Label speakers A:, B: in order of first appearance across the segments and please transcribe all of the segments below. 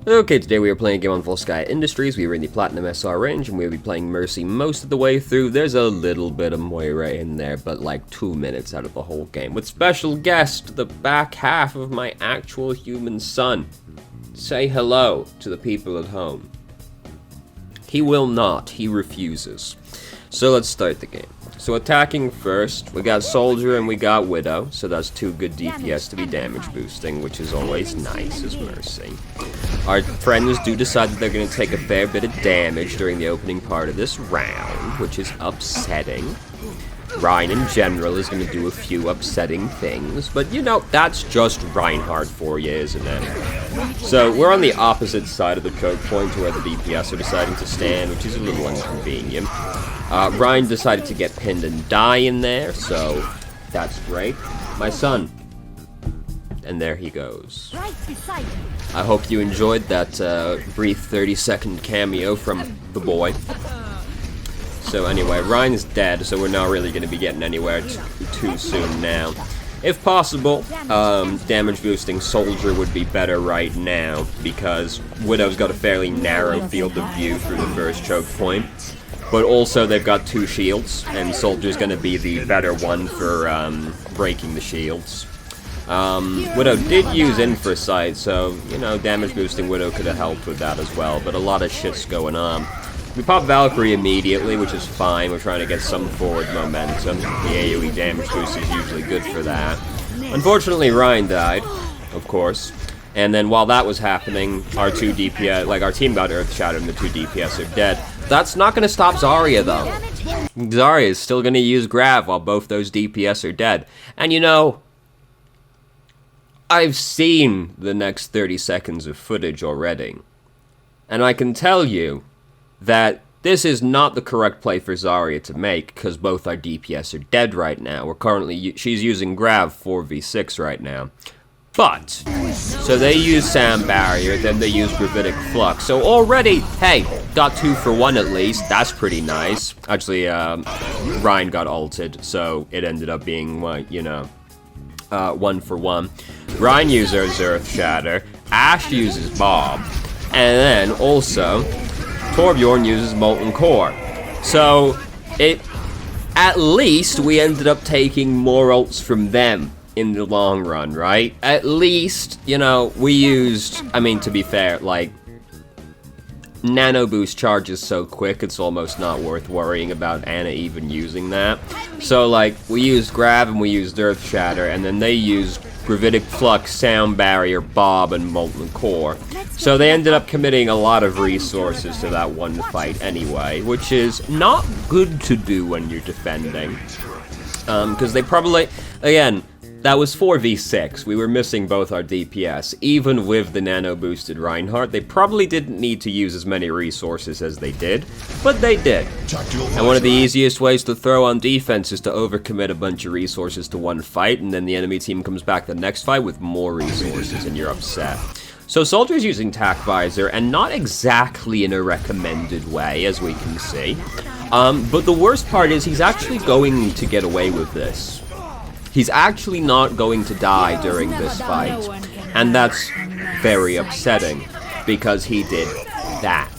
A: Okay, today we are playing a game on Volskaya Industries. We are in the Platinum SR range, and we'll be playing Mercy most of the way through. There's a little bit of Moira in there, but like 2 minutes out of the whole game. With special guest, the back half of my actual human son. Say hello to the people at home. He will not. He refuses. So let's start the game. So attacking first, we got Soldier and we got Widow, so that's 2 good DPS to be damage boosting, which is always nice as Mercy. Our friends do decide that they're going to take a fair bit of damage during the opening part of this round, which is upsetting. Ryan in general is going to do a few upsetting things, but you know, that's just Reinhardt for you, isn't it? So we're on the opposite side of the choke point to where the DPS are deciding to stand, which is a little inconvenient. Ryan decided to get pinned and die in there, so that's great. My son. And there he goes. I hope you enjoyed that brief 30-second cameo from the boy. So anyway, Ryan's dead, so we're not really going to be getting anywhere too soon now. If possible, damage boosting Soldier would be better right now, because Widow's got a fairly narrow field of view through the first choke point. But also they've got 2 shields, and Soldier's going to be the better one for breaking the shields. Widow did use Infrasight, so, you know, damage boosting Widow could have helped with that as well, but a lot of shit's going on. We pop Valkyrie immediately, which is fine. We're trying to get some forward momentum. The AoE damage boost is usually good for that. Unfortunately, Ryan died, of course. And then while that was happening, our 2 DPS, like our team got Earth Shattered and the 2 DPS are dead. That's not going to stop Zarya, though. Zarya is still going to use Grav while both those DPS are dead. And you know, I've seen the next 30 seconds of footage already. And I can tell you that this is not the correct play for Zarya to make, because both our DPS are dead right now. We're currently, she's using Grav 4v6 right now. But, so they use Sound Barrier, then they use Gravitic Flux. So already, hey, got 2 for 1 at least. That's pretty nice. Actually, Ryan got ulted, so it ended up being, you know, 1 for 1. Ryan uses Earth Shatter. Ashe uses Bob. And then also, Torbjorn uses Molten Core. So, at least we ended up taking more ults from them in the long run, right? At least, you know, we used, I mean, to be fair, like, Nano Boost charges so quick, it's almost not worth worrying about Ana even using that. So, like, we used Grav and we used Earth Shatter, and then they used Gravitic Flux, Sound Barrier, Bob, and Molten Core. So they ended up committing a lot of resources to that one fight anyway, which is not good to do when you're defending. Because they probably, again, that was 4v6. We were missing both our DPS. Even with the nano-boosted Reinhardt, they probably didn't need to use as many resources as they did, but they did. And one of the easiest ways to throw on defense is to overcommit a bunch of resources to one fight, and then the enemy team comes back the next fight with more resources, and you're upset. So Soldier's using Tac Visor, and not exactly in a recommended way, as we can see. But the worst part is he's actually going to get away with this. He's actually not going to die during this fight, and that's very upsetting, because he did that.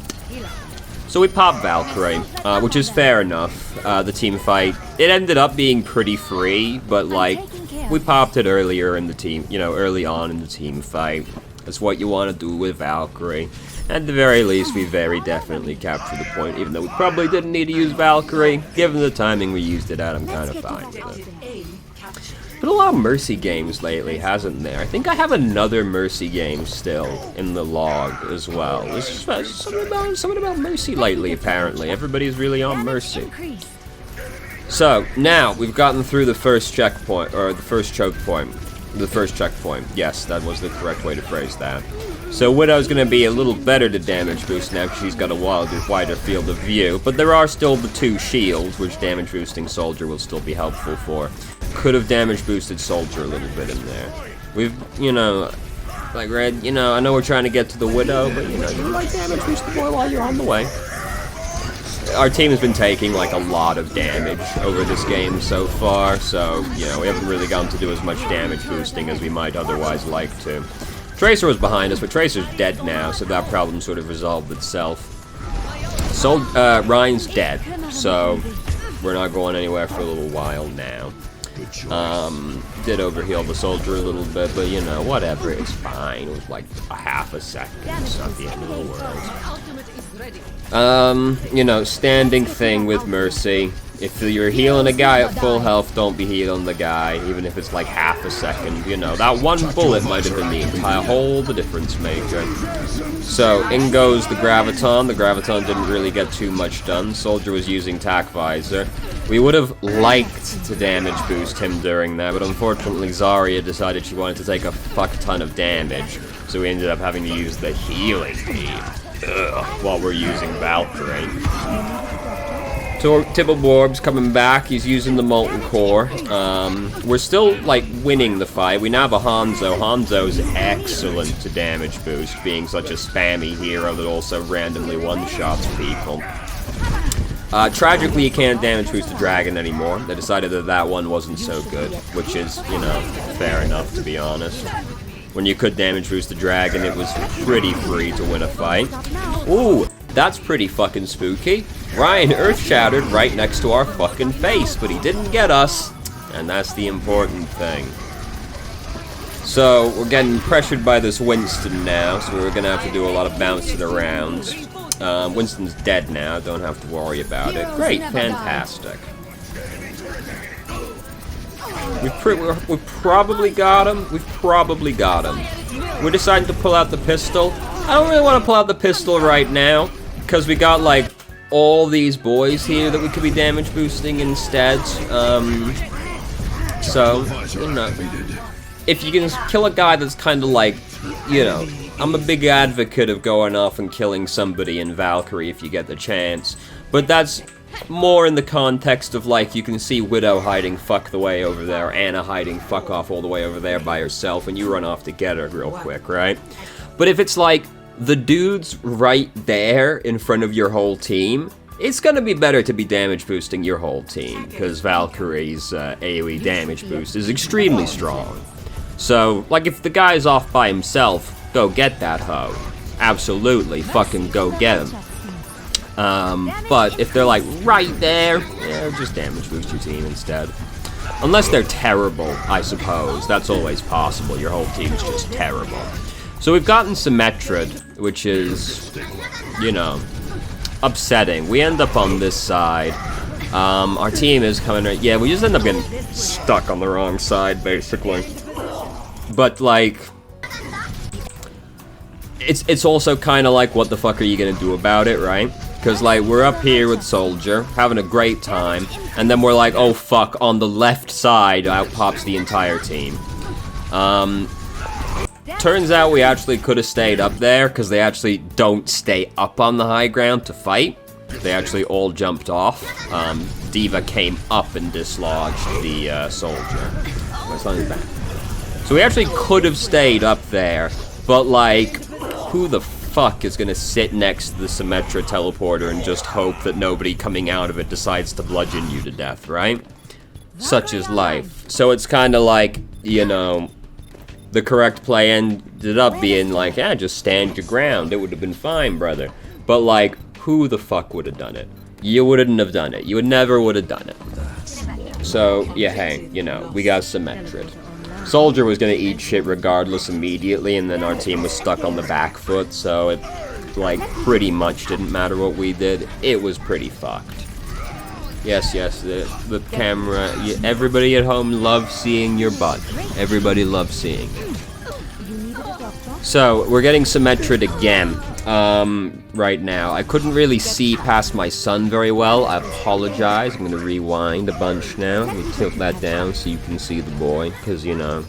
A: So we pop Valkyrie, which is fair enough. The team fight, it ended up being pretty free, but like, we popped it earlier in the team, you know, early on in the team fight. That's what you want to do with Valkyrie. At the very least, we very definitely captured the point, even though we probably didn't need to use Valkyrie. Given the timing we used it at, I'm kind of fine with it. But a lot of Mercy games lately, hasn't there? I think I have another Mercy game still in the log as well. There's something about Mercy lately, apparently. Everybody's really on Mercy. So, now, we've gotten through the first checkpoint, or the first choke point. The first checkpoint. Yes, that was the correct way to phrase that. So Widow's going to be a little better to damage boost now because she's got a wider field of view. But there are still the 2 shields, which damage boosting Soldier will still be helpful for. Could have damage boosted Soldier a little bit in there. We've, you know, like Red, you know, I know we're trying to get to the Widow, but you know, you might damage boost the boy while you're on the way. Our team has been taking like a lot of damage over this game so far, so, you know, we haven't really gotten to do as much damage boosting as we might otherwise like to. Tracer was behind us, but Tracer's dead now, so that problem sort of resolved itself. Ryan's dead, so we're not going anywhere for a little while now. Did overheal the soldier a little bit, but you know, whatever, it's fine. It was like a half a second, it's not the end of the world. You know, standing thing with Mercy. If you're healing a guy at full health, don't be healing the guy, even if it's like half a second, you know. That one bullet might have been the entire the difference maker. So, in goes the Graviton. The Graviton didn't really get too much done. Soldier was using Tac Visor. We would have liked to damage boost him during that, but unfortunately Zarya decided she wanted to take a fuck ton of damage, so we ended up having to use the healing beam while we're using Valkyrie. So Tibbleborg's coming back, he's using the Molten Core. We're still, like, winning the fight. We now have a Hanzo. Hanzo's excellent to damage boost, being such a spammy hero that also randomly one-shots people. Tragically, you can't damage boost the dragon anymore. They decided that that one wasn't so good, which is, you know, fair enough, to be honest. When you could damage boost the dragon, it was pretty free to win a fight. Ooh, that's pretty fucking spooky. Ryan earth-shattered right next to our fucking face, but he didn't get us, and that's the important thing. So, we're getting pressured by this Winston now, so we're gonna have to do a lot of bouncing around. Winston's dead now, don't have to worry about it. Great, fantastic. We've probably got him. We've probably got him. We're deciding to pull out the pistol. I don't really want to pull out the pistol right now, because we got, like, all these boys here that we could be damage boosting instead. So, you know, if you can kill a guy that's kind of like, you know, I'm a big advocate of going off and killing somebody in Valkyrie if you get the chance, but that's more in the context of, like, you can see Widow hiding fuck the way over there, Anna hiding fuck off all the way over there by herself, and you run off to get her real quick, right? But if it's like, the dude's right there in front of your whole team, it's gonna be better to be damage boosting your whole team, because Valkyrie's AoE damage boost is extremely strong. So, like, if the guy's off by himself, go get that hoe. Absolutely, fucking go get him. But if they're, like, right there, yeah, just damage boost your team instead. Unless they're terrible, I suppose. That's always possible. Your whole team's just terrible. So we've gotten Symmetrid, which is, you know, upsetting. We end up on this side. Our team is coming right... Yeah, we just end up getting stuck on the wrong side, basically. But, like... It's also kind of like, what the fuck are you gonna do about it, right? Because, like, we're up here with Soldier, having a great time, and then we're like, oh fuck, on the left side, out pops the entire team. Turns out we actually could have stayed up there, because they actually don't stay up on the high ground to fight. They actually all jumped off. Diva came up and dislodged the soldier. So we actually could have stayed up there, but, like, who the fuck is gonna sit next to the Symmetra teleporter and just hope that nobody coming out of it decides to bludgeon you to death, right? Such is life. So it's kind of like, you know... The correct play ended up being like, yeah, just stand your ground. It would have been fine, brother. But, like, who the fuck would have done it? You wouldn't have done it. You would never would have done it. So, yeah, hey, you know, we got Symmetrid. Soldier was gonna eat shit regardless immediately, and then our team was stuck on the back foot, so it, like, pretty much didn't matter what we did. It was pretty fucked. Yes, the camera. Everybody at home loves seeing your butt. Everybody loves seeing it. So, we're getting Symmetrid again, right now. I couldn't really see past my son very well. I apologize. I'm going to rewind a bunch now. Let me tilt that down so you can see the boy, because, you know,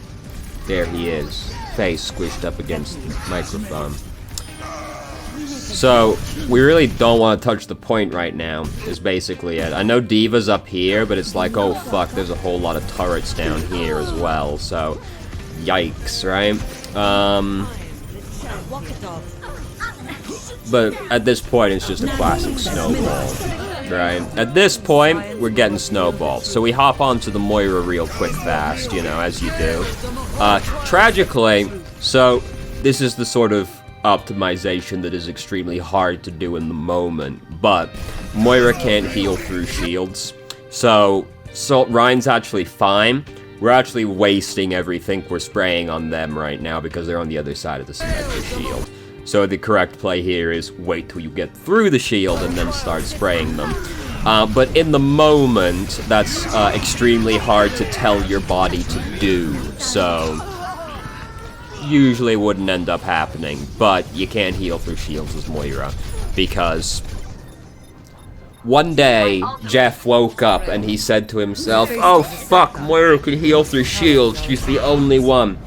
A: there he is. Face squished up against the microphone. So, we really don't want to touch the point right now, is basically it. I know Diva's up here, but it's like, oh fuck, there's a whole lot of turrets down here as well, so... Yikes, right? But at this point, it's just a classic snowball, right? At this point, we're getting snowballed. So we hop onto the Moira real quick fast, you know, as you do. Tragically, so... this is the sort of optimization that is extremely hard to do in the moment, but Moira can't heal through shields, so Ryan's actually fine. We're actually wasting everything we're spraying on them right now because they're on the other side of the Symmetra shield. So the correct play here is wait till you get through the shield and then start spraying them. But in the moment, that's extremely hard to tell your body to do, so usually wouldn't end up happening. But you can't heal through shields as Moira, because one day, Jeff woke up and he said to himself, oh fuck, Moira can heal through shields, she's the only one,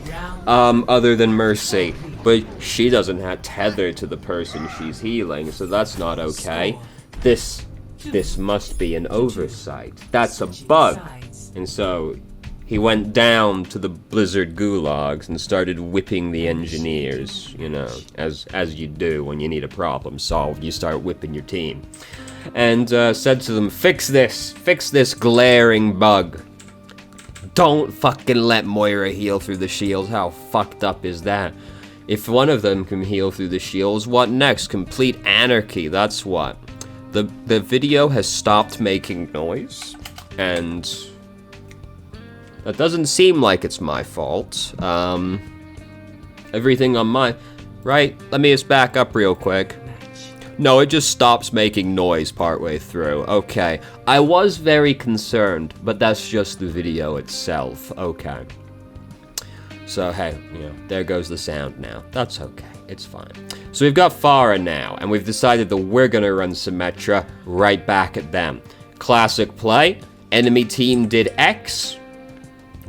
A: other than Mercy. But she doesn't have tether to the person she's healing, so that's not okay. This must be an oversight. That's a bug. And so he went down to the Blizzard gulags and started whipping the engineers, you know, as you do when you need a problem solved. You start whipping your team. And said to them, fix this glaring bug. Don't fucking let Moira heal through the shields. How fucked up is that? If one of them can heal through the shields, what next? Complete anarchy, that's what. The video has stopped making noise, and that doesn't seem like it's my fault. Everything on my... Right? Let me just back up real quick. No, it just stops making noise partway through. Okay. I was very concerned, but that's just the video itself. Okay. So, hey, you know, there goes the sound now. That's okay. It's fine. So we've got Pharah now, and we've decided that we're gonna run Symmetra right back at them. Classic play. Enemy team did X.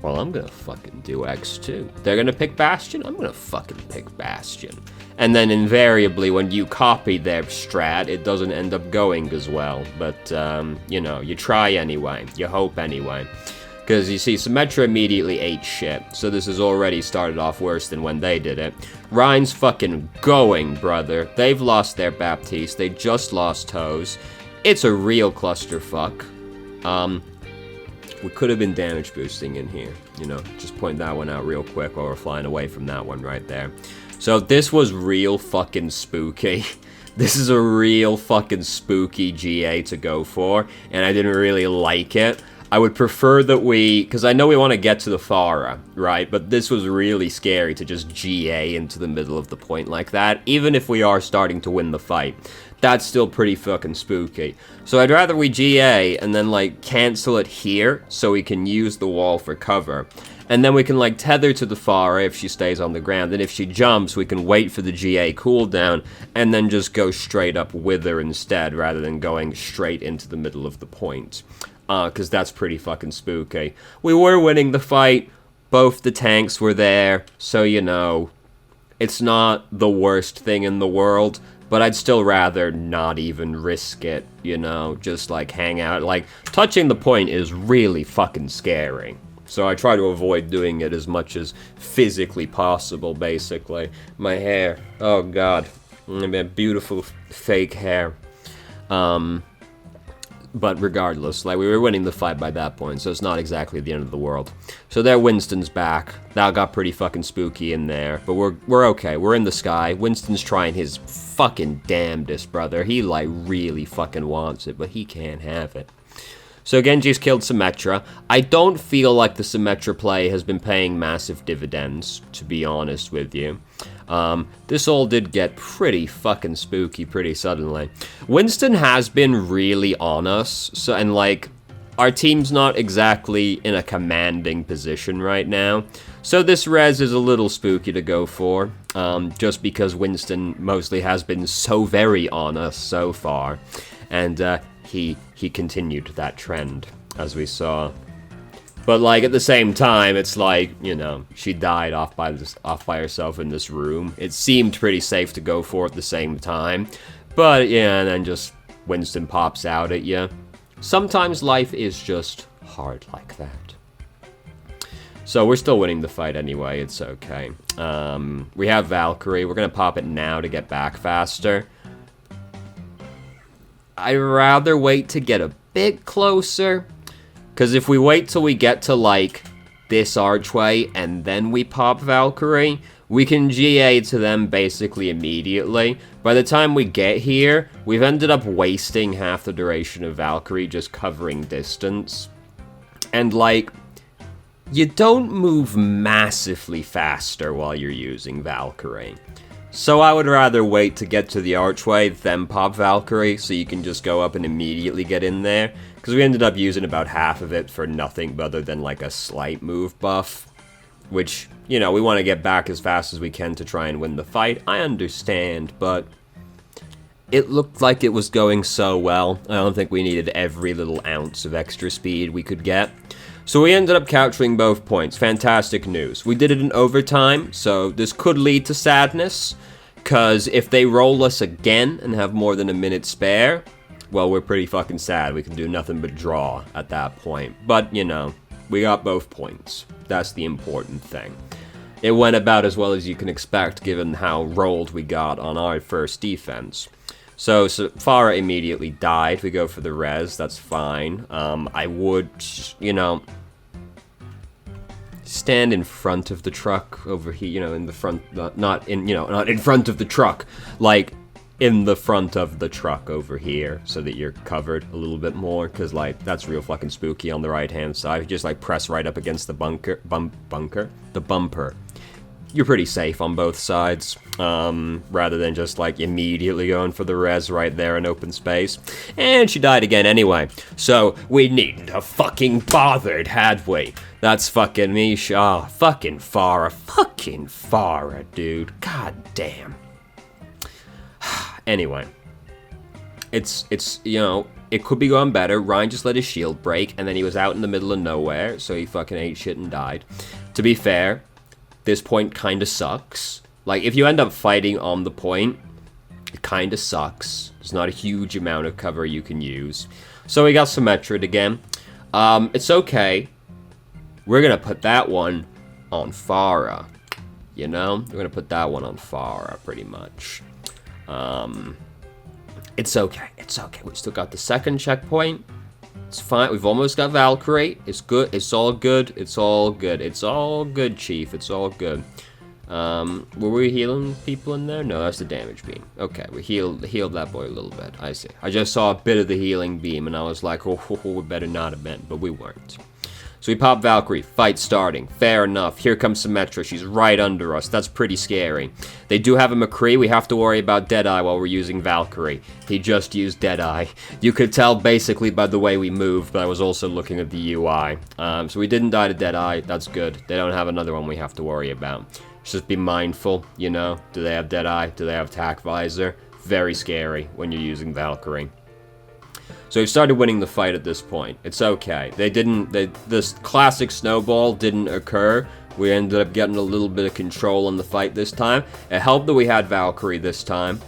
A: Well, I'm gonna fucking do X too. They're gonna pick Bastion? I'm gonna fucking pick Bastion. And then invariably, when you copy their strat, it doesn't end up going as well. But, you know, you try anyway. You hope anyway. Because, you see, Symmetra immediately ate shit. So this has already started off worse than when they did it. Ryan's fucking going, brother. They've lost their Baptiste. They just lost Toes. It's a real clusterfuck. We could have been damage boosting in here. You know, just point that one out real quick while we're flying away from that one right there. So this was real fucking spooky. This is a real fucking spooky GA to go for, and I didn't really like it. I would prefer that because I know we want to get to the Pharah, right? But this was really scary to just GA into the middle of the point like that, even if we are starting to win the fight. That's still pretty fucking spooky. So I'd rather we GA and then, like, cancel it here so we can use the wall for cover. And then we can, like, tether to the Pharah if she stays on the ground. And if she jumps, we can wait for the GA cooldown and then just go straight up with her instead rather than going straight into the middle of the point. Because that's pretty fucking spooky. We were winning the fight. Both the tanks were there. So, you know, it's not the worst thing in the world. But I'd still rather not even risk it, you know, just, like, hang out. Like, touching the point is really fucking scary. So I try to avoid doing it as much as physically possible, basically. My hair. Oh, God. Beautiful fake hair. But regardless, like, we were winning the fight by that point, so it's not exactly the end of the world. So there, Winston's back. That got pretty fucking spooky in there, but we're okay. We're in the sky. Winston's trying his fucking damnedest, brother. He, like, really fucking wants it, but he can't have it. So Genji's killed Symmetra. I don't feel like the Symmetra play has been paying massive dividends, to be honest with you. This all did get pretty fucking spooky pretty suddenly. Winston has been really on us, so, and, like, our team's not exactly in a commanding position right now. So this res is a little spooky to go for, just because Winston mostly has been so very on us so far. And, he continued that trend, as we saw. But, like, at the same time, it's like, you know, she died off by herself in this room. It seemed pretty safe to go for at the same time. But, yeah, and then just Winston pops out at you. Sometimes life is just hard like that. So we're still winning the fight anyway, it's okay. We have Valkyrie. We're gonna pop it now to get back faster. I'd rather wait to get a bit closer. Because if we wait till we get to, like, this archway and then we pop Valkyrie, We can GA to them basically immediately. By the time we get here, we've ended up wasting half the duration of Valkyrie just covering distance. And, like, you don't move massively faster while you're using Valkyrie. So I would rather wait to get to the archway than pop Valkyrie, so you can just go up and immediately get in there. Because we ended up using about half of it for nothing other than, like, a slight move buff. Which, you know, we want to get back as fast as we can to try and win the fight. I understand, but it looked like it was going so well. I don't think we needed every little ounce of extra speed we could get. So we ended up capturing both points. Fantastic news. We did it in overtime, so this could lead to sadness. Because if they roll us again and have more than a minute spare, well, we're pretty fucking sad. We can do nothing but draw at that point. But, you know, we got both points. That's the important thing. It went about as well as you can expect given how rolled we got on our first defense. So Farah immediately died. We go for the res. That's fine. I would, you know, stand in front of the truck over here, you know, in the front, not in front of the truck, like in the front of the truck over here, so that you're covered a little bit more, because, like, that's real fucking spooky on the right-hand side. You just, like, press right up against the bumper. You're pretty safe on both sides, rather than just, like, immediately going for the res right there in open space. And she died again anyway, so we needn't have fucking bothered, had we? That's fucking me, fucking Farah, dude. God damn. Anyway, it's you know, it could be going better. Ryan just let his shield break, and then he was out in the middle of nowhere, so he fucking ate shit and died. To be fair, this point kind of sucks. Like, if you end up fighting on the point, it kind of sucks. There's not a huge amount of cover you can use. So we got Symmetric again. It's okay. We're gonna put that one on Farah. You know? We're gonna put that one on Farah, pretty much. It's okay. It's okay. We still got the second checkpoint. It's fine. We've almost got Valkyrie. It's good. It's all good. It's all good. It's all good, Chief. It's all good. Were we healing people in there? No, that's the damage beam. Okay, we healed that boy a little bit. I see. I just saw a bit of the healing beam, and I was like, oh, we better not have been, but we weren't. So we pop Valkyrie, fight starting, fair enough. Here comes Symmetra, she's right under us, that's pretty scary. They do have a McCree, we have to worry about Deadeye while we're using Valkyrie. He just used Deadeye. You could tell basically by the way we moved, but I was also looking at the UI. So we didn't die to Deadeye, that's good. They don't have another one we have to worry about. Just be mindful, you know, do they have Deadeye, do they have Tac Visor? Very scary when you're using Valkyrie. So we've started winning the fight at this point. It's okay. This classic snowball didn't occur. We ended up getting a little bit of control on the fight this time. It helped that we had Valkyrie this time.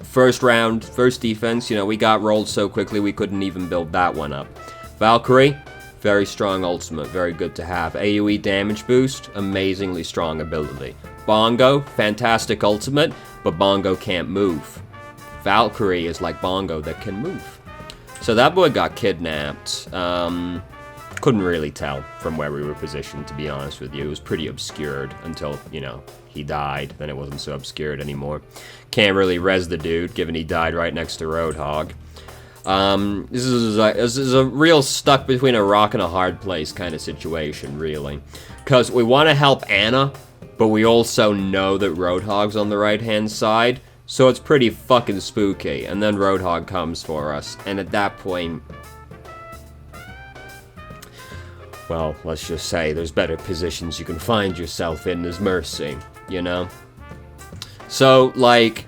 A: First round, first defense, you know, we got rolled so quickly we couldn't even build that one up. Valkyrie, very strong ultimate, very good to have. AoE damage boost, amazingly strong ability. Bongo, fantastic ultimate, but Bongo can't move. Valkyrie is like Bongo that can move. So that boy got kidnapped. Couldn't really tell from where we were positioned, to be honest with you. It was pretty obscured until, you know, he died. Then it wasn't so obscured anymore. Can't really res the dude, given he died right next to Roadhog. This is a real stuck between a rock and a hard place kind of situation, really. Because we want to help Anna, but we also know that Roadhog's on the right-hand side. So it's pretty fucking spooky, and then Roadhog comes for us, and at that point, well, let's just say there's better positions you can find yourself in as Mercy, you know? So, like,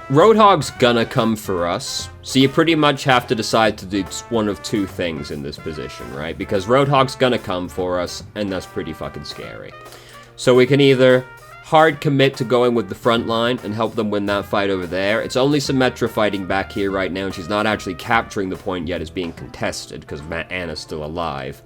A: Roadhog's gonna come for us, so you pretty much have to decide to do one of two things in this position, right? Because Roadhog's gonna come for us, and that's pretty fucking scary. So we can either hard commit to going with the front line and help them win that fight over there. It's only Symmetra fighting back here right now, and she's not actually capturing the point yet. It's being contested because Anna's still alive.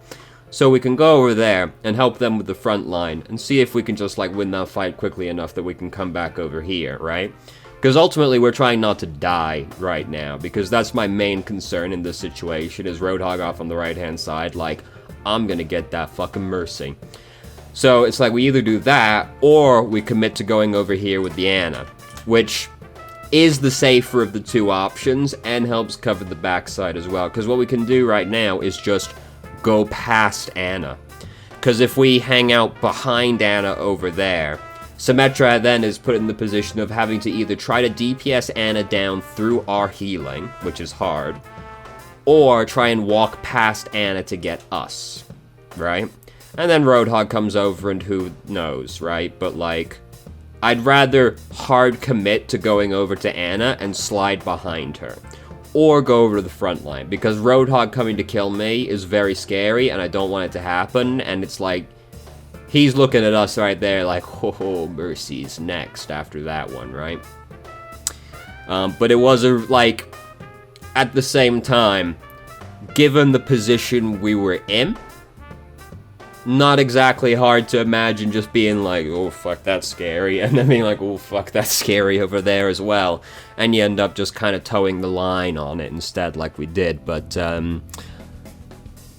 A: So we can go over there and help them with the front line and see if we can just, like, win that fight quickly enough that we can come back over here, right? Because ultimately we're trying not to die right now, because that's my main concern in this situation is Roadhog off on the right-hand side, like, I'm gonna get that fucking Mercy. So it's like we either do that, or we commit to going over here with the Ana, which is the safer of the two options and helps cover the backside as well. Because what we can do right now is just go past Ana. Because if we hang out behind Ana over there, Symmetra then is put in the position of having to either try to DPS Ana down through our healing, which is hard, or try and walk past Ana to get us, right? And then Roadhog comes over and who knows, right? But like, I'd rather hard commit to going over to Ana and slide behind her, or go over to the front line, because Roadhog coming to kill me is very scary and I don't want it to happen, and it's like, he's looking at us right there like, oh, Mercy's next after that one, right? But it was like, at the same time, given the position we were in, not exactly hard to imagine just being like, oh, fuck, that's scary, and then being like, oh, fuck, that's scary over there as well, and you end up just kind of towing the line on it instead, like we did. But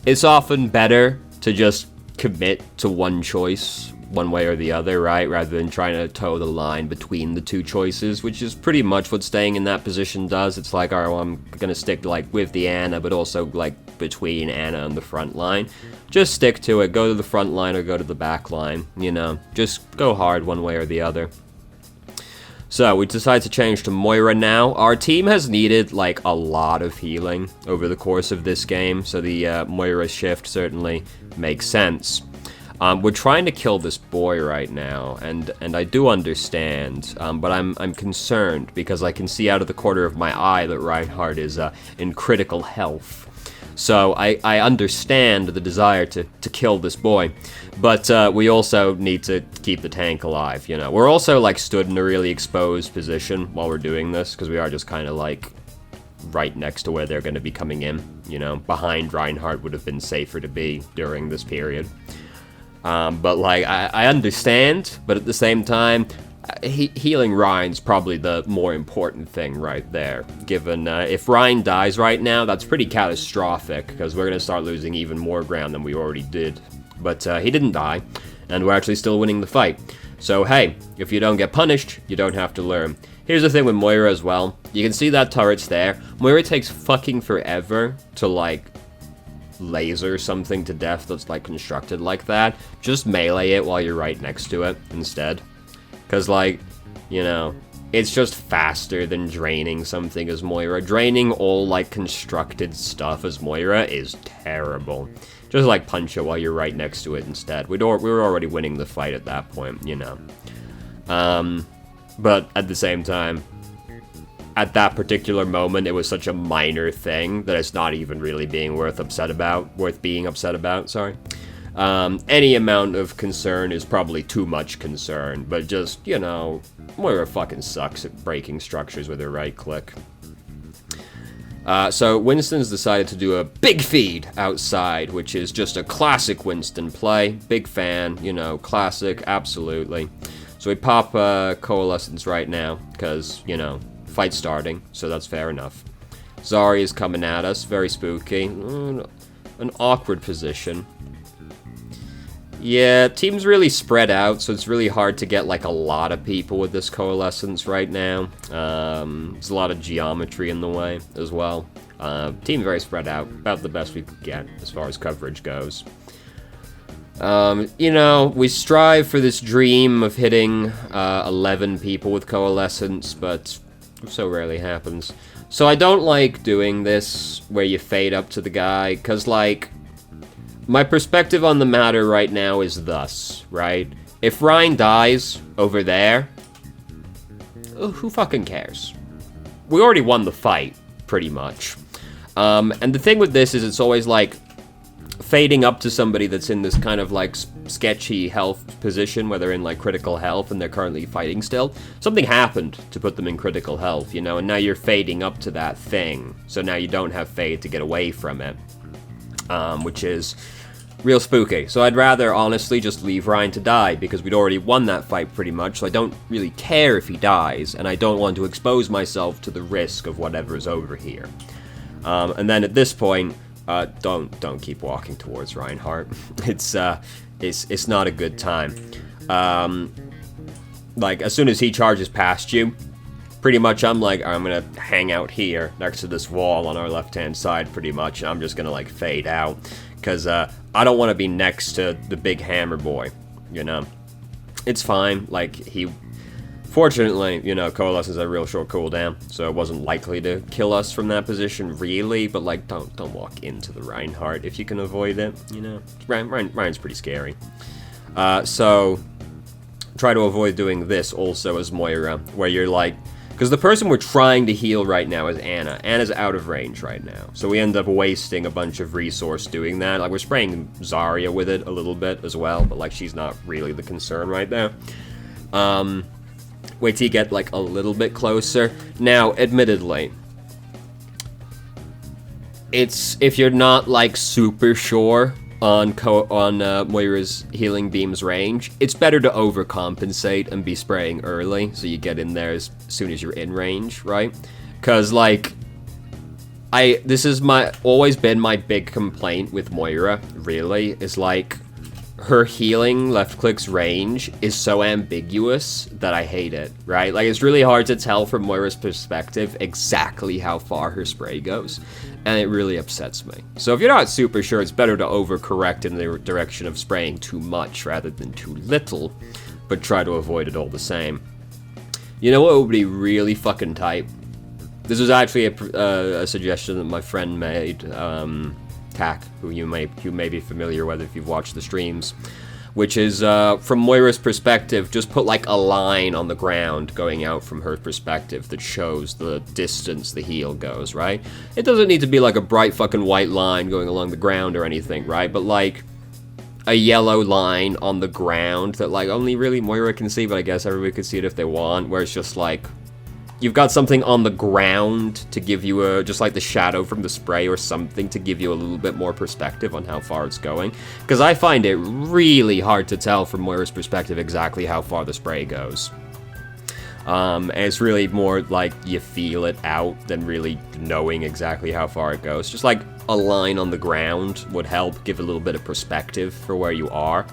A: it's often better to just commit to one choice, one way or the other, right, rather than trying to toe the line between the two choices, which is pretty much what staying in that position does. It's like, alright, well, I'm gonna stick, like, with the Ana, but also, like, between Ana and the front line. Just stick to it, go to the front line or go to the back line, you know, just go hard one way or the other. So, we decide to change to Moira now. Our team has needed, like, a lot of healing over the course of this game, so the Moira shift certainly makes sense. We're trying to kill this boy right now, and I do understand, but I'm concerned because I can see out of the corner of my eye that Reinhardt is in critical health. So I understand the desire to kill this boy, but we also need to keep the tank alive, you know. We're also, like, stood in a really exposed position while we're doing this, because we are just kind of, like, right next to where they're going to be coming in, you know. Behind Reinhardt would have been safer to be during this period. But, like, I understand, but at the same time, healing Ryan's probably the more important thing right there, given if Ryan dies right now, that's pretty catastrophic, because we're going to start losing even more ground than we already did. But he didn't die, and we're actually still winning the fight. So, hey, if you don't get punished, you don't have to learn. Here's the thing with Moira as well. You can see that turret's there. Moira takes fucking forever to, like, laser something to death that's, like, constructed like that. Just melee it while you're right next to it instead. Because, like, you know, it's just faster than draining something as Moira. Draining all, like, constructed stuff as Moira is terrible. Just, like, punch it while you're right next to it instead. We were already winning the fight at that point, you know. But at the same time, at that particular moment, it was such a minor thing that it's not even really being worth being upset about, sorry. Any amount of concern is probably too much concern, but just, you know, Moira fucking sucks at breaking structures with her right click. So Winston's decided to do a big feed outside, which is just a classic Winston play. Big fan, you know, classic, absolutely. So we pop Coalescence right now, because, you know, fight starting, so that's fair enough. Zarya's coming at us, very spooky. An awkward position. Yeah, team's really spread out, so it's really hard to get, like, a lot of people with this Coalescence right now. There's a lot of geometry in the way as well. Team very spread out, about the best we could get as far as coverage goes. You know, we strive for this dream of hitting 11 people with Coalescence, but so rarely happens. So I don't like doing this where you fade up to the guy, because, like, my perspective on the matter right now is thus, right? If Ryan dies over there, who fucking cares? We already won the fight, pretty much. And the thing with this is it's always, like, fading up to somebody that's in this kind of, like, sketchy health position, where they're in, like, critical health and they're currently fighting still. Something happened to put them in critical health, you know, and now you're fading up to that thing. So now you don't have fade to get away from it, which is real spooky. So I'd rather, honestly, just leave Ryan to die, because we'd already won that fight pretty much, so I don't really care if he dies, and I don't want to expose myself to the risk of whatever's over here. And then at this point, don't keep walking towards Reinhardt. It's it's not a good time. Like, as soon as he charges past you, pretty much I'm like, I'm gonna hang out here next to this wall on our left-hand side, pretty much, and I'm just gonna, like, fade out. Because, I don't want to be next to the big hammer boy, you know? It's fine, like, fortunately, you know, Coalesce has a real short cooldown, so it wasn't likely to kill us from that position, really, but, like, don't walk into the Reinhardt if you can avoid it, you know? Ryan's pretty scary. So, try to avoid doing this also as Moira, where you're, like, because the person we're trying to heal right now is Anna. Anna's out of range right now, so we end up wasting a bunch of resource doing that. Like, we're spraying Zarya with it a little bit as well, but, like, she's not really the concern right now. Wait till you get, like, a little bit closer. Now, admittedly, if you're not, like, super sure on Moira's healing beam's range, it's better to overcompensate and be spraying early, so you get in there as soon as you're in range, right? Because, like, this is always been my big complaint with Moira, really, is, like, her healing left-click's range is so ambiguous that I hate it, right? Like, it's really hard to tell from Moira's perspective exactly how far her spray goes, and it really upsets me. So if you're not super sure, it's better to overcorrect in the direction of spraying too much rather than too little, but try to avoid it all the same. You know what would be really fucking tight? This was actually a suggestion that my friend made, Tack, who you may be familiar with if you've watched the streams, which is, from Moira's perspective, just put, like, a line on the ground going out from her perspective that shows the distance the heal goes, right? It doesn't need to be, like, a bright fucking white line going along the ground or anything, right? But, like, a yellow line on the ground that, like, only really Moira can see, but I guess everybody could see it if they want, where it's just, like, you've got something on the ground to give you just like the shadow from the spray or something to give you a little bit more perspective on how far it's going. Because I find it really hard to tell from Moira's perspective exactly how far the spray goes. And it's really more like you feel it out than really knowing exactly how far it goes. Just like a line on the ground would help give a little bit of perspective for where you are.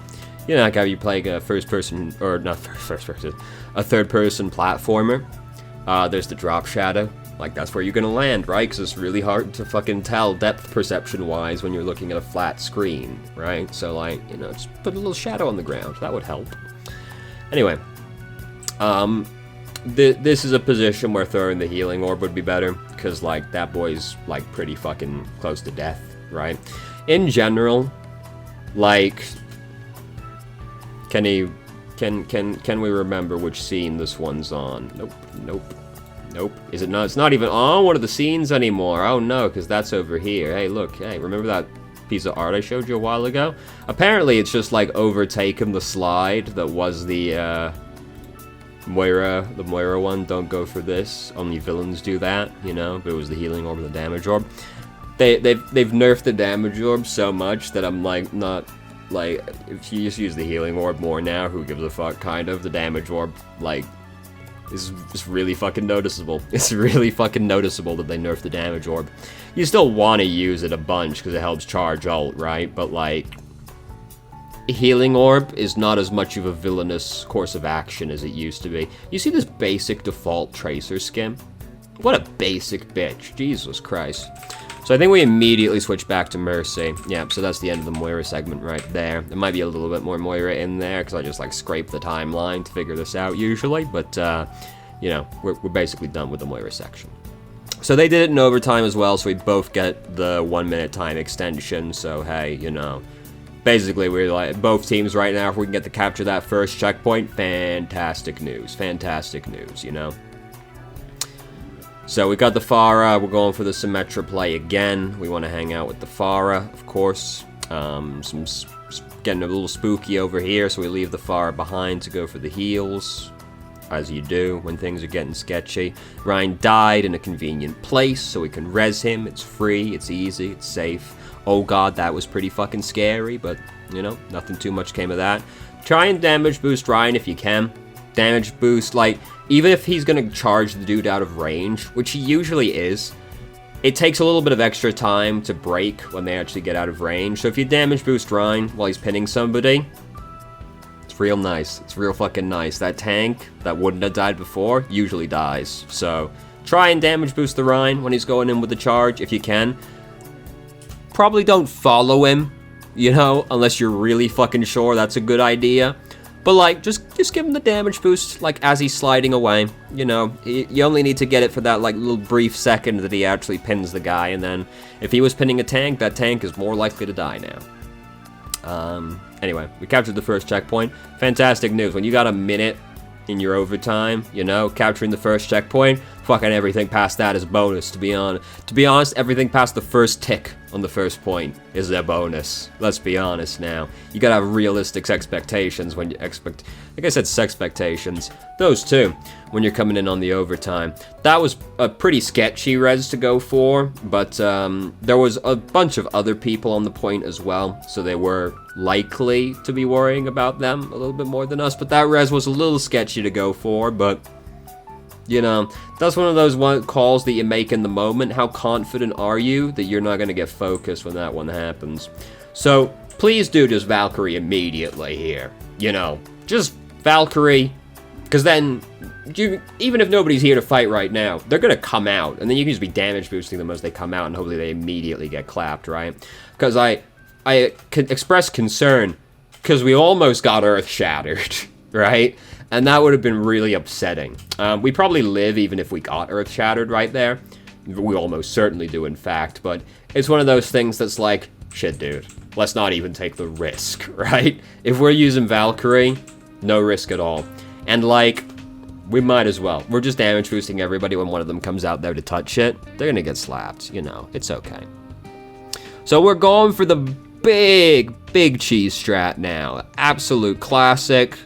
A: You know, like how you play a third-person platformer. There's the drop shadow. Like, that's where you're gonna land, right? Because it's really hard to fucking tell depth perception-wise when you're looking at a flat screen, right? So, like, you know, just put a little shadow on the ground. That would help. Anyway, this is a position where throwing the healing orb would be better, because, like, that boy's, like, pretty fucking close to death, right? In general, like, can we remember which scene this one's on? Nope. Is it not? It's not even on one of the scenes anymore. Oh no, because that's over here. Hey, look. Hey, remember that piece of art I showed you a while ago? Apparently, it's just like overtaken the slide that was the Moira one. Don't go for this. Only villains do that, you know. But it was the healing orb and the damage orb. They've nerfed the damage orb so much that I'm like not. Like, if you just use the healing orb more now, who gives a fuck, kind of. The damage orb, like, is just really fucking noticeable. It's really fucking noticeable that they nerfed the damage orb. You still want to use it a bunch, because it helps charge ult, right? But, like, healing orb is not as much of a villainous course of action as it used to be. You see this basic default Tracer skin? What a basic bitch. Jesus Christ. So I think we immediately switch back to Mercy. Yeah, so that's the end of the Moira segment right there. There might be a little bit more Moira in there, because I just, like, scrape the timeline to figure this out usually. But, you know, we're basically done with the Moira section. So they did it in overtime as well, so we both get the 1 minute time extension. So, hey, you know, basically we're, like, both teams right now, if we can get to capture that first checkpoint, fantastic news, you know. So we got the Pharah, we're going for the Symmetra play again. We want to hang out with the Pharah, of course. Getting a little spooky over here, so we leave the Pharah behind to go for the heals. As you do when things are getting sketchy. Ryan died in a convenient place, so we can res him. It's free, it's easy, it's safe. Oh god, that was pretty fucking scary, but, you know, nothing too much came of that. Try and damage boost Ryan if you can. Damage boost, like, even if he's gonna charge the dude out of range, which he usually is, it takes a little bit of extra time to break when they actually get out of range. So if you damage boost Rhine while he's pinning somebody, it's real nice. It's real fucking nice. That tank that wouldn't have died before usually dies. So try and damage boost the Rhine when he's going in with the charge if you can. Probably don't follow him, you know, unless you're really fucking sure that's a good idea. But, like, just give him the damage boost, like, as he's sliding away. You know, you only need to get it for that, like, little brief second that he actually pins the guy. And then, if he was pinning a tank, that tank is more likely to die now. Anyway, we captured the first checkpoint. Fantastic news. When you got a minute in your overtime, you know, capturing the first checkpoint, fucking everything past that is bonus, to be honest. To be honest, everything past the first tick on the first point is a bonus. Let's be honest now. You gotta have realistic expectations when you expect, like I said, sexpectations. Those two, when you're coming in on the overtime. That was a pretty sketchy res to go for, but there was a bunch of other people on the point as well, so they were likely to be worrying about them a little bit more than us, but that res was a little sketchy to go for, but you know, that's one of those calls that you make in the moment. How confident are you that you're not going to get focused when that one happens? So, please do just Valkyrie immediately here. You know, just Valkyrie, because then, even if nobody's here to fight right now, they're going to come out, and then you can just be damage boosting them as they come out, and hopefully they immediately get clapped, right? Because I could express concern, because we almost got Earth shattered, right? And that would have been really upsetting. We probably live even if we got Earth shattered right there. We almost certainly do, in fact. But it's one of those things that's like, shit, dude, let's not even take the risk, right? If we're using Valkyrie, no risk at all. And, like, we might as well. We're just damage boosting everybody when one of them comes out there to touch it. They're gonna get slapped, you know. It's okay. So we're going for the big cheese strat now. Absolute classic.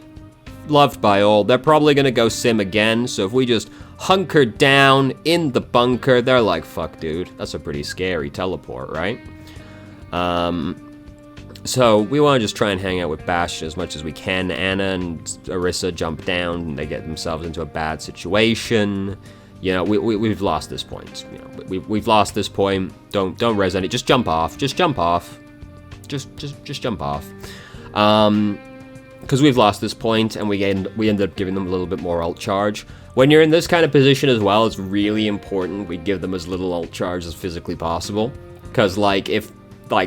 A: Loved by all. They're probably gonna go sim again, so if we just hunker down in the bunker, they're like, fuck, dude, that's a pretty scary teleport, right? So we want to just try and hang out with Bastion as much as we can. Anna and Orisa jump down, and they get themselves into a bad situation. You know, we've lost this point. You know, we've lost this point. Don't res any. Just jump off. Just jump off. Just jump off. Because we've lost this point, and we end up giving them a little bit more ult charge. When you're in this kind of position as well, it's really important we give them as little ult charge as physically possible. Because, like, if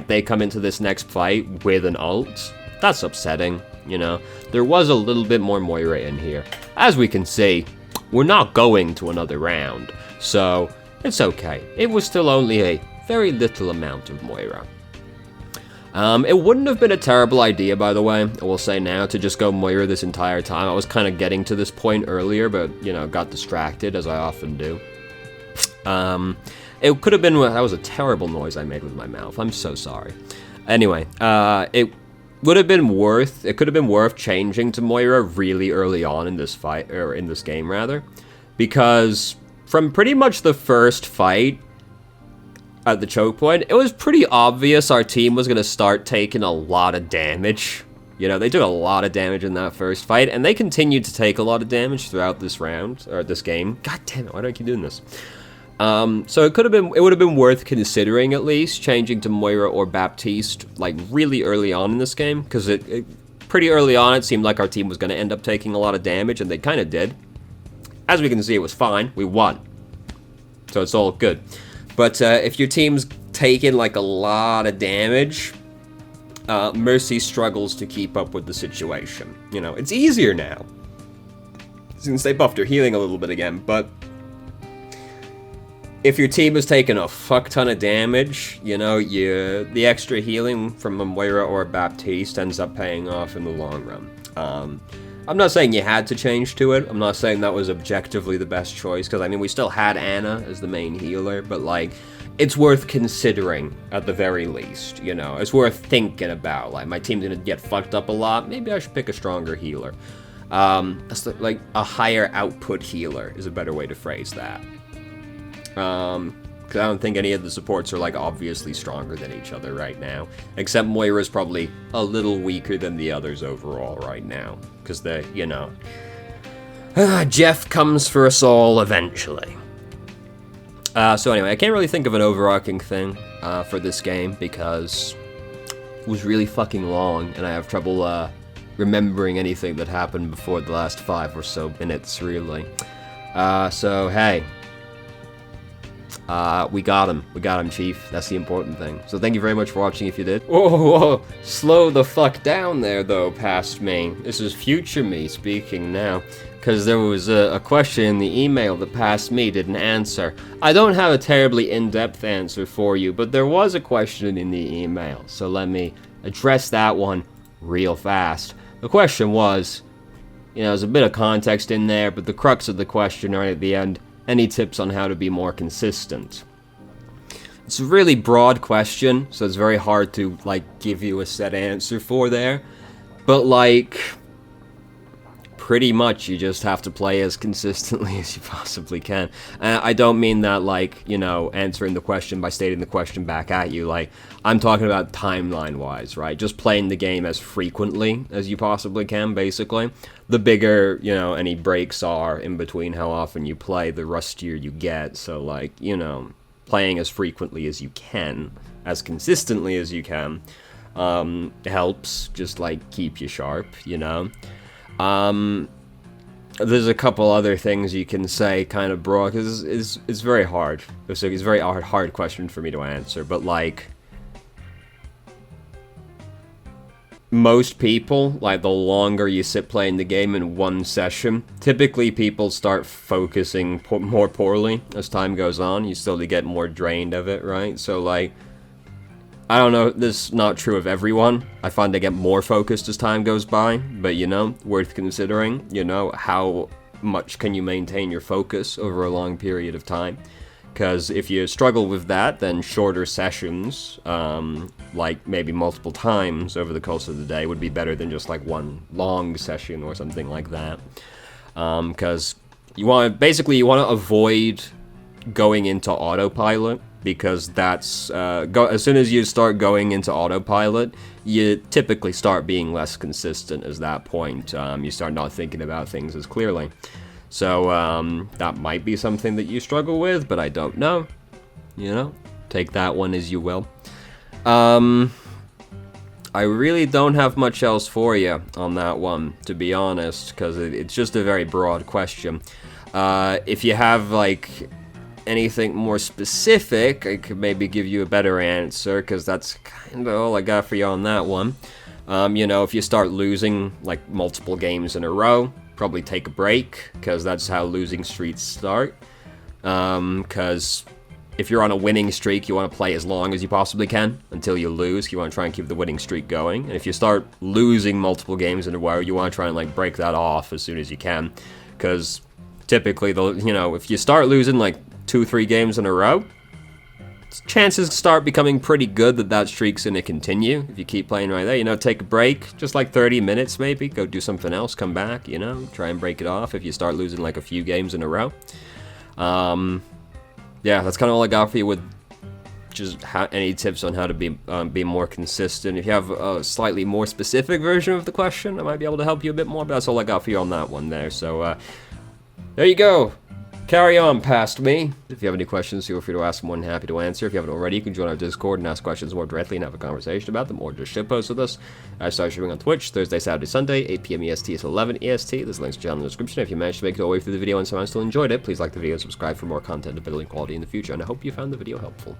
A: they come into this next fight with an ult, that's upsetting, you know? There was a little bit more Moira in here. As we can see, we're not going to another round, so it's okay. It was still only a very little amount of Moira. It wouldn't have been a terrible idea, by the way, I will say now, to just go Moira this entire time. I was kind of getting to this point earlier, but, you know, got distracted, as I often do. It could have been, that was a terrible noise I made with my mouth, I'm so sorry. Anyway, it could have been worth changing to Moira really early on in this fight, or in this game, rather. Because from pretty much the first fight, at the choke point, it was pretty obvious our team was going to start taking a lot of damage. You know, they took a lot of damage in that first fight, and they continued to take a lot of damage throughout this round, or this game. God damn it, why do I keep doing this? So it would have been worth considering, at least, changing to Moira or Baptiste, like, really early on in this game, because pretty early on, it seemed like our team was going to end up taking a lot of damage, and they kind of did. As we can see, it was fine. We won. So it's all good. But if your team's taking, like, a lot of damage, Mercy struggles to keep up with the situation. You know, it's easier now, since they buffed her healing a little bit again, but if your team is taking a fuck ton of damage, you know, the extra healing from a Moira or a Baptiste ends up paying off in the long run. I'm not saying you had to change to it. I'm not saying that was objectively the best choice, because, I mean, we still had Anna as the main healer, but, like, it's worth considering at the very least, you know? It's worth thinking about, like, my team's gonna get fucked up a lot, maybe I should pick a stronger healer. That's like a higher output healer is a better way to phrase that. Because I don't think any of the supports are, like, obviously stronger than each other right now. Except Moira's probably a little weaker than the others overall right now. Because they, you know, Jeff comes for us all eventually. So anyway, I can't really think of an overarching thing for this game because it was really fucking long, and I have trouble remembering anything that happened before the last 5 or so minutes, really. So hey, we got him. We got him, Chief. That's the important thing. So thank you very much for watching if you did. Whoa, slow the fuck down there, though, past me. This is future me speaking now. Because there was a question in the email that past me didn't answer. I don't have a terribly in-depth answer for you, but there was a question in the email. So let me address that one real fast. The question was, there's a bit of context in there, but the crux of the question right at the end, any tips on how to be more consistent? It's a really broad question, so it's very hard to, give you a set answer for there. But, pretty much you just have to play as consistently as you possibly can. I don't mean that, answering the question by stating the question back at you. I'm talking about timeline-wise, right? Just playing the game as frequently as you possibly can, basically. The bigger, any breaks are in between how often you play, the rustier you get. So, playing as frequently as you can, as consistently as you can, helps just, keep you sharp, There's a couple other things you can say kind of broad, because it's very hard. It's a very hard question for me to answer, but most people, the longer you sit playing the game in one session, typically people start focusing more poorly as time goes on. You slowly get more drained of it, right? So, I don't know, this is not true of everyone. I find they get more focused as time goes by, but, worth considering, how much can you maintain your focus over a long period of time? Because if you struggle with that, then shorter sessions, maybe multiple times over the course of the day, would be better than just, one long session or something like that. Because you want to avoid going into autopilot, because that's, as soon as you start going into autopilot, you typically start being less consistent at that point. You start not thinking about things as clearly. So, that might be something that you struggle with, but I don't know. Take that one as you will. I really don't have much else for you on that one, to be honest, because it's just a very broad question. If you have, anything more specific, I could maybe give you a better answer, because that's kind of all I got for you on that one. If you start losing, multiple games in a row, probably take a break, because that's how losing streaks start. Because if you're on a winning streak, you want to play as long as you possibly can until you lose. You want to try and keep the winning streak going. And if you start losing multiple games in a row, you want to try and, break that off as soon as you can. Because typically, if you start losing, 2-3 games in a row, chances start becoming pretty good that streak's gonna continue. If you keep playing right there, take a break, just 30 minutes maybe, go do something else, come back, try and break it off if you start losing a few games in a row. Yeah, that's kind of all I got for you with just any tips on how to be more consistent. If you have a slightly more specific version of the question, I might be able to help you a bit more, but that's all I got for you on that one there. So, there you go. Carry on past me. If you have any questions, feel free to ask. I'm more than happy to answer. If you haven't already, you can join our Discord and ask questions more directly and have a conversation about them, or just shitpost with us. I start streaming on Twitch Thursday, Saturday, Sunday, 8 p.m. EST to 11 EST. There's links down in the description. If you managed to make it all the way through the video and somehow still enjoyed it, please like the video and subscribe for more content of building quality in the future. And I hope you found the video helpful.